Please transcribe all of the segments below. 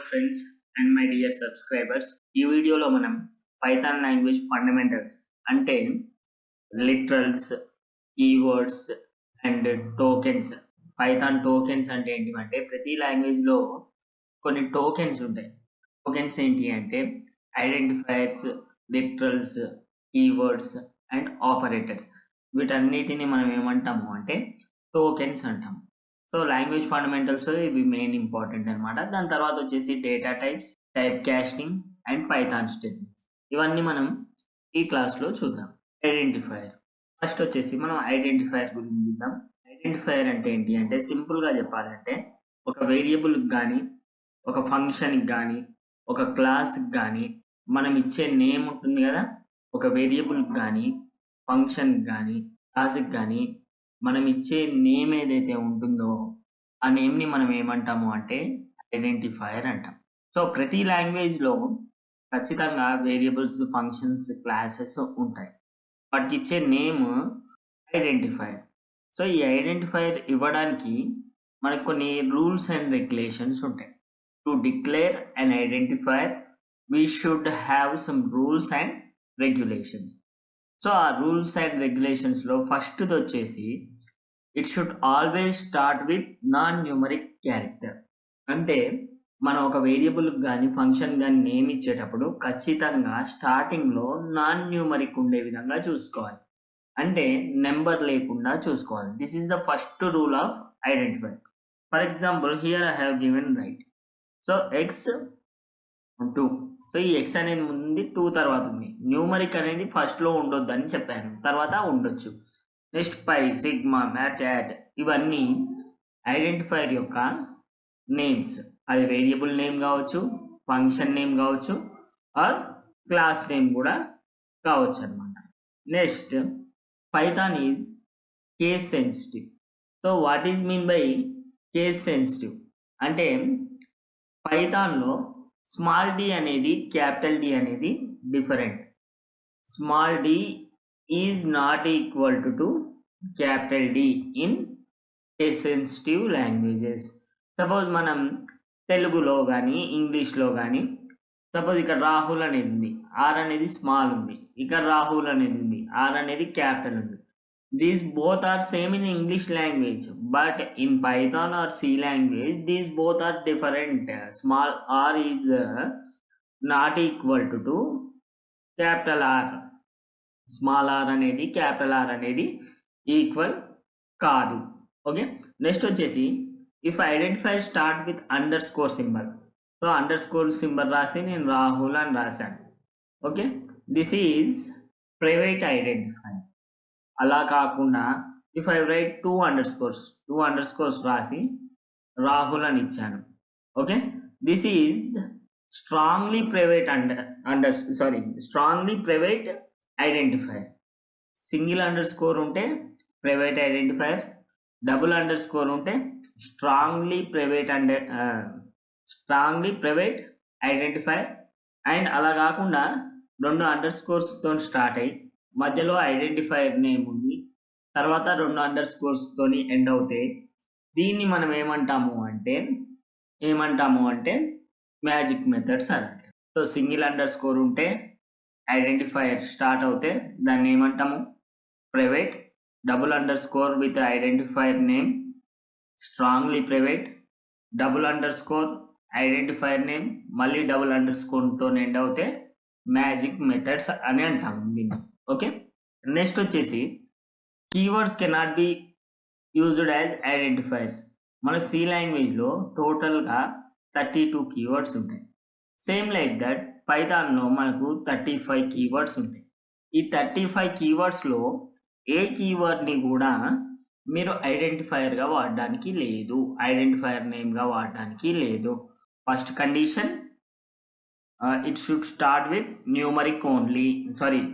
friends and my dear subscribers. ఈ వీడియోలో మనం పైథాన్ లాంగ్వేజ్ ఫండమెంటల్స్ అంటే literals, keywords and tokens. Python tokens అంటే ఏంటంటే ప్రతి లాంగ్వేజ్లో కొన్ని టోకెన్స్ ఉంటాయి. టోకెన్స్ ఏంటి అంటే identifiers, literals, keywords and operators. వీటన్నిటిని మనం ఏమంటాము అంటే టోకెన్స్ అంటాం. సో లాంగ్వేజ్ ఫండమెంటల్స్ ఇవి మెయిన్ ఇంపార్టెంట్ అనమాట. దాని తర్వాత వచ్చేసి data types, type casting and Python statements. ఇవన్నీ మనం ఈ క్లాస్లో చూద్దాం. ఐడెంటిఫైర్ ఫస్ట్ వచ్చేసి మనం ఐడెంటిఫైర్ గురించి చూద్దాం. ఐడెంటిఫైర్ అంటే ఏంటి అంటే సింపుల్గా చెప్పాలంటే ఒక వేరియబుల్కి కానీ, ఒక ఫంక్షన్కి కానీ, ఒక క్లాస్కి కానీ మనం ఇచ్చే నేమ్ ఉంటుంది కదా. ఒక వేరియబుల్కి కానీ, ఫంక్షన్కి కానీ, క్లాస్కి కానీ మనం ఇచ్చే నేమ్ ఏదైతే ఉంటుందో ఆ నేమ్ని మనం ఏమంటాము అంటే ఐడెంటిఫైర్ అంటాం. సో ప్రతి లాంగ్వేజ్లో ఖచ్చితంగా వేరియబుల్స్, ఫంక్షన్స్, క్లాసెస్ ఉంటాయి. వాటికి ఇచ్చే నేమ్ ఐడెంటిఫైర్. సో ఈ ఐడెంటిఫైర్ ఇవ్వడానికి మనకు కొన్ని రూల్స్ అండ్ రెగ్యులేషన్స్ ఉంటాయి. To declare and identifier we should have some rules and regulations. So ఆ రూల్స్ అండ్ రెగ్యులేషన్స్లో ఫస్ట్ది వచ్చేసి it should always start with non numeric character. అంటే మనం ఒక వేరియబుల్కి కానీ, ఫంక్షన్ కానీ నేమ్ ఇచ్చేటప్పుడు ఖచ్చితంగా స్టార్టింగ్లో నాన్ న్యూమరిక్ ఉండే విధంగా చూసుకోవాలి. అంటే నెంబర్ లేకుండా చూసుకోవాలి. This is the first rule of identify. For example here I have given right. So X 2. So ఈ ఎక్స్ అనేది ముందు 2 తర్వాత ఉంది. న్యూమరిక్ అనేది ఫస్ట్లో ఉండొద్దు అని చెప్పాను, తర్వాత ఉండొచ్చు. Next pi, sigma, mat, add ఇవన్నీ ఐడెంటిఫైర్ యొక్క నేమ్స్. అది వేరియబుల్ నేమ్ కావచ్చు, ఫంక్షన్ నేమ్ కావచ్చు, ఆర్ క్లాస్ నేమ్ కూడా కావచ్చు అనమాట. Next Python is case sensitive. So what is mean by case sensitive అంటే పైథాన్లో స్మాల్ డి అనేది క్యాపిటల్ డి అనేది different. Small d is not equal to capital D in case sensitive languages. Suppose మనం తెలుగులో కానీ, ఇంగ్లీష్లో కానీ, సపోజ్ ఇక్కడ రాహుల్ అనేది ఉంది, ఆర్ అనేది స్మాల్ ఉంది. ఇక్కడ రాహుల్ అనేది ఉంది, ఆర్ అనేది క్యాపిటల్ ఉంది. These both are same in English language, but in Python or C language, these both are different. Small r is not equal to capital R. Small r అనేది capital R అనేది equal కాదు. Okay, next వచ్చేసి if identifier start with underscore symbol. So underscore symbol రాసి నేను రాహుల్ అని రాశాను. Okay, this is private identifier. అలా కాకుండా if I write 2 underscores రాసి రాహుల్ అని ఇచ్చాను. Okay, this is strongly private identifier. Single underscore ఉంటే private identifier, double underscore ఉంటే స్ట్రాంగ్లీ ప్రైవేట్ ఐడెంటిఫైర్. అండ్ అలా కాకుండా 2 అండర్ స్కోర్స్తో స్టార్ట్ అయ్యి మధ్యలో ఐడెంటిఫైర్ నేమ్ ఉంది, తర్వాత 2 అండర్ స్కోర్స్తోని ఎండ్ అవుతాయి. దీన్ని మనం ఏమంటాము అంటే మ్యాజిక్ మెథడ్స్ అన్నట్టు. సో సింగిల్ అండర్ స్కోర్ ఉంటే ఐడెంటిఫైర్ స్టార్ట్ అవుతే దాన్ని ఏమంటాము private. Double under score with identifier name strongly private. Double under score identifier name మళ్ళీ డబుల్ అండర్ స్కోర్తో ఎండ్ అవుతే మ్యాజిక్ మెథడ్స్ అని అంటాము దీన్ని. ఓకే, నెక్స్ట్ వచ్చేసి keywords cannot be used as identifiers. మనకు సి లాంగ్వేజ్లో టోటల్గా 32 కీవర్డ్స్ ఉంటాయి. సేమ్ లైక్ దట్ పైథాన్లో మనకు 35 కీవర్డ్స్ ఉంటాయి. ఈ 35 కీవర్డ్స్లో ఏ కీవర్డ్ని కూడా మీరు ఐడెంటిఫైర్గా వాడడానికి లేదు, ఐడెంటిఫైర్ నేమ్గా వాడడానికి లేదు. First condition it should start with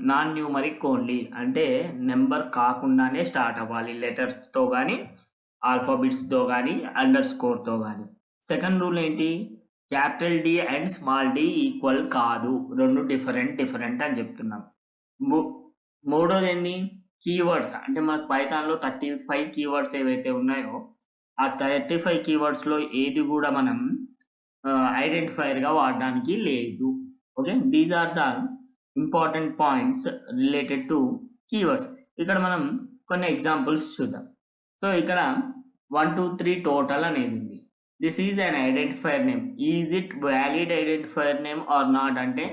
non numeric only. అంటే నెంబర్ కాకుండానే స్టార్ట్ అవ్వాలి, లెటర్స్తో కానీ, ఆల్ఫాబెట్స్తో కానీ, అండర్ స్కోర్తో కానీ. సెకండ్ రూల్ ఏంటి, capital D and small d equal కాదు, 2 డిఫరెంట్ అని చెప్తున్నాం. మూడోది ఏంటి, కీవర్డ్స్. అంటే మనకు పైథాన్లో 35 కీవర్డ్స్ ఏవైతే ఉన్నాయో ఆ 35 కీవర్డ్స్లో ఏది కూడా మనం ఐడెంటిఫైయర్గా వాడడానికి లేదు. Okay, these are the important points related to keywords. ఇక్కడ మనం కొన్ని ఎగ్జాంపుల్స్ చూద్దాం. సో ఇక్కడ 1 2 3 టోటల్ అనేది ఉంది. This is an identifier name. Is it valid identifier name or not అంటే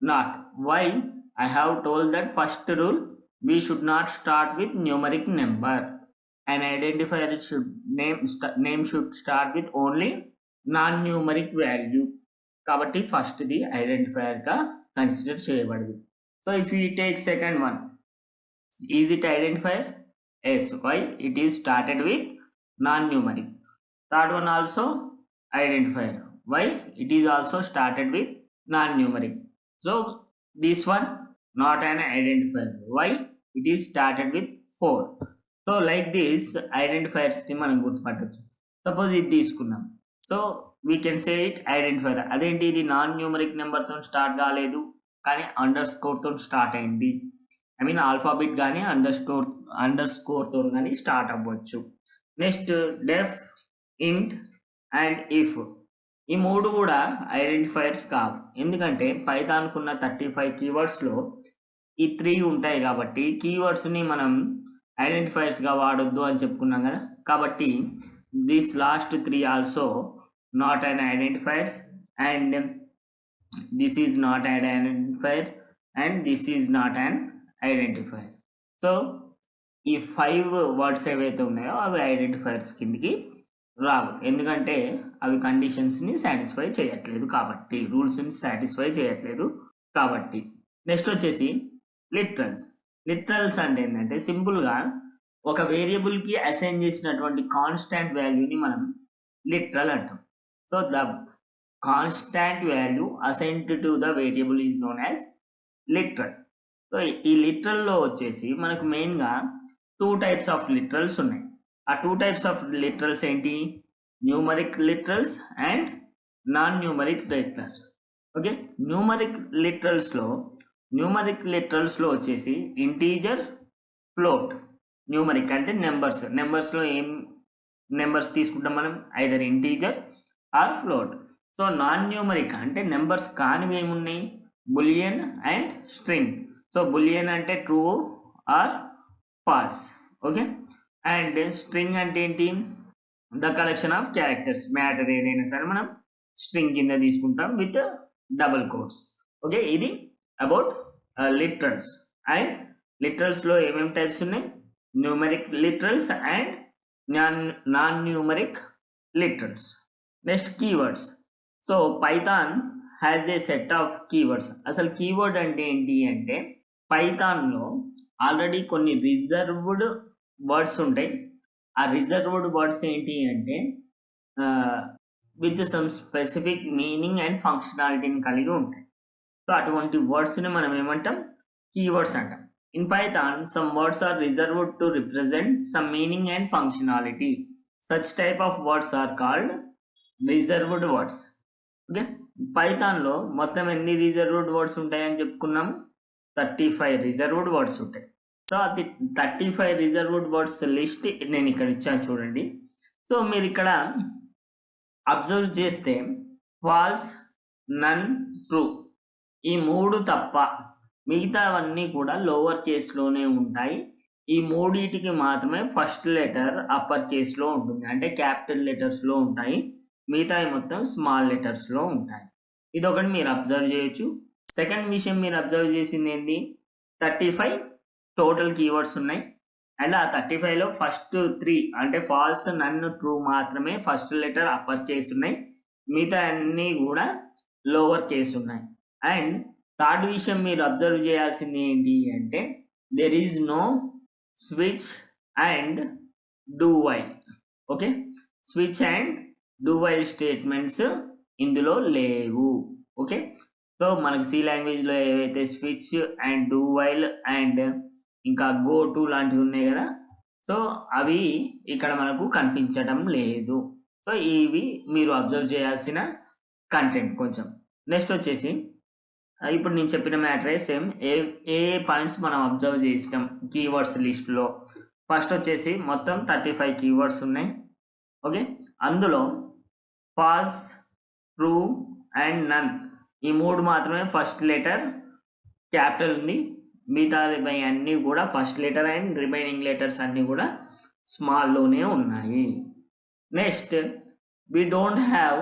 not. Why? I have told that first rule, we should not start with numeric number. An identifier should name should start with only non-numeric value. కాబట్టి first the identifier గా consider చేయబడదు. So if you take second one, is it identifier? Yes. Why? It is started with non-numeric. Third one also identifier. Why? It is also started with non-numeric. So this one not an identifier. Why? It is started with 4. So like this identifiers ని మనం గుర్తుపట్టొచ్చు. Suppose ఇది తీసుకున్నాం. So we can say it identifier. అదేంటి, ఇది non numeric నెంబర్తో start కాలేదు కానీ అండర్ స్కోర్తో స్టార్ట్ అయింది. ఐ మీన్ ఆల్ఫాబెట్ కానీ అండర్ స్కోర్తో కానీ స్టార్ట్ అవ్వచ్చు. నెక్స్ట్ డెఫ్, ఇంట్ అండ్ ఇఫ్. ఈ మూడు కూడా ఐడెంటిఫైర్స్ కావు. ఎందుకంటే పైథాన్కున్న 35 కీవర్డ్స్లో ఈ 3 ఉంటాయి కాబట్టి కీవర్డ్స్ని మనం ఐడెంటిఫైర్స్గా వాడొద్దు అని చెప్పుకున్నాం కదా. కాబట్టి this last 3 also not an identifiers, and this is not an identifier, and this is not an identifier. So ఈ 5 వర్డ్స్ ఏవైతే ఉన్నాయో అవి ఐడెంటిఫైర్స్ కిందికి రావు. ఎందుకంటే అవి కండిషన్స్ని సాటిస్ఫై చేయట్లేదు కాబట్టి, రూల్స్ని సాటిస్ఫై చేయట్లేదు కాబట్టి. నెక్స్ట్ వచ్చేసి లిటరల్స్. లిటరల్స్ అంటే ఏంటంటే సింపుల్గా ఒక వేరియబుల్కి అసైన్ చేసినటువంటి కాన్స్టాంట్ వాల్యూని మనం లిటరల్ అంటాం. So the constant value assigned to the variable is known as literal. So ఈ లిటరల్లో వచ్చేసి మనకు మెయిన్గా 2 టైప్స్ ఆఫ్ లిటరల్స్ ఉన్నాయి. ఆ 2 టైప్స్ ఆఫ్ లిటరల్స్ ఏంటి? Numeric literals and non numeric literals. Okay, numeric లిటరల్స్లో వచ్చేసి ఇంటీజర్, ఫ్లోట్. న్యూమరిక్ అంటే నెంబర్స్లో ఏం నెంబర్స్ తీసుకుంటాం మనం? Either integer or float. So non numeric అంటే నెంబర్స్ కానివి ఏమున్నాయి? Boolean and string. So boolean అంటే true or false. Okay, and string అంటే ఏంటి? The collection of characters. Matter ఏదైనా సరే మనం స్ట్రింగ్ కింద తీసుకుంటాం విత్ డబుల్ కోట్స్. ఓకే, ఇది అబౌట్ లిటరల్స్. అండ్ లిటరల్స్లో ఏమేమి టైప్స్ ఉన్నాయి? Numeric literals and non numeric literals. Next keywords. So Python has a set of keywords. అసలు కీవర్డ్ అంటే ఏంటి అంటే పైథాన్లో ఆల్రెడీ కొన్ని రిజర్వ్డ్ వర్డ్స్ ఉంటాయి. ఆ రిజర్వ్డ్ వర్డ్స్ ఏంటి అంటే with some specific meaning and ఫంక్షనాలిటీని కలిగి ఉంటాయి. సో అటువంటి వర్డ్స్ని మనం ఏమంటాం? కీవర్డ్స్ అంటాం. In Python some words are reserved to represent some meaning and functionality. Such type of words are called reserved words. Okay, పైథాన్లో మొత్తం ఎన్ని రిజర్వ్డ్ వర్డ్స్ ఉంటాయని చెప్పుకున్నాము? 35 రిజర్వ్డ్ వర్డ్స్ ఉంటాయి. సో అది 35 రిజర్వ్డ్ వర్డ్స్ లిస్ట్ నేను ఇక్కడ ఇచ్చాను చూడండి. సో మీరు ఇక్కడ అబ్జర్వ్ చేస్తే ఫాల్స్, నన్, ట్రూ ఈ 3 తప్ప మిగతావన్నీ కూడా లోవర్ కేస్లోనే ఉంటాయి. ఈ 3టికి మాత్రమే ఫస్ట్ లెటర్ అప్పర్ కేస్లో ఉంటుంది, అంటే క్యాపిటల్ లెటర్స్లో ఉంటాయి. మిగతావి మొత్తం స్మాల్ లెటర్స్లో ఉంటాయి. ఇదొకటి మీరు అబ్జర్వ్ చేయొచ్చు. సెకండ్ విషయం మీరు అబ్జర్వ్ చేసింది ఏంటి? 35 టోటల్ కీవర్డ్స్ ఉన్నాయి. అండ్ ఆ 35లో ఫస్ట్ 3 అంటే ఫాల్స్, నన్, ట్రూ మాత్రమే ఫస్ట్ లెటర్ అప్పర్ కేస్ ఉన్నాయి. మిగతా అన్నీ కూడా లోవర్ కేస్ ఉన్నాయి. అండ్ థర్డ్ విషయం మీరు అబ్జర్వ్ చేయాల్సింది ఏంటి అంటే there is no switch and do while. Okay, switch and do while statements ఇందులో లేవు. ఓకే, సో మనకు సి లాంగ్వేజ్లో ఏవైతే switch and do while and ఇంకా గో టు లాంటివి ఉన్నాయి కదా, సో అవి ఇక్కడ మనకు కనిపించడం లేదు. సో ఇవి మీరు అబ్జర్వ్ చేయాల్సిన కంటెంట్ కొంచెం. నెక్స్ట్ వచ్చేసి ఇప్పుడు నేను చెప్పిన మ్యాటరే సేమ్ ఏ పాయింట్స్ మనం అబ్జర్వ్ చేసినాం కీవర్డ్స్ లిస్ట్లో. ఫస్ట్ వచ్చేసి మొత్తం 35 కీవర్డ్స్ ఉన్నాయి. ఓకే, అందులో ఫాల్స్, ట్రూ అండ్ నన్ ఈ మూడు మాత్రమే ఫస్ట్ లెటర్ క్యాపిటల్ ఉంది. మిగతా అన్నీ కూడా first letter and remaining letters అన్నీ కూడా స్మాల్లోనే ఉన్నాయి. Next we don't have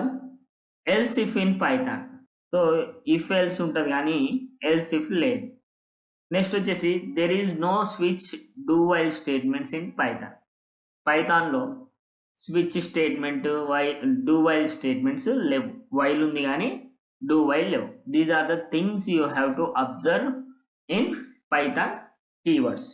else if in python. So if else ఉంటుంది కానీ else if లేదు. నెక్స్ట్ వచ్చేసి there is no switch do while statements in python. పైథాన్లో switch statement do while statements లేవు. While ఉంది కానీ డూ వైల్ లేవు. These are the things you have to observe in Python keywords.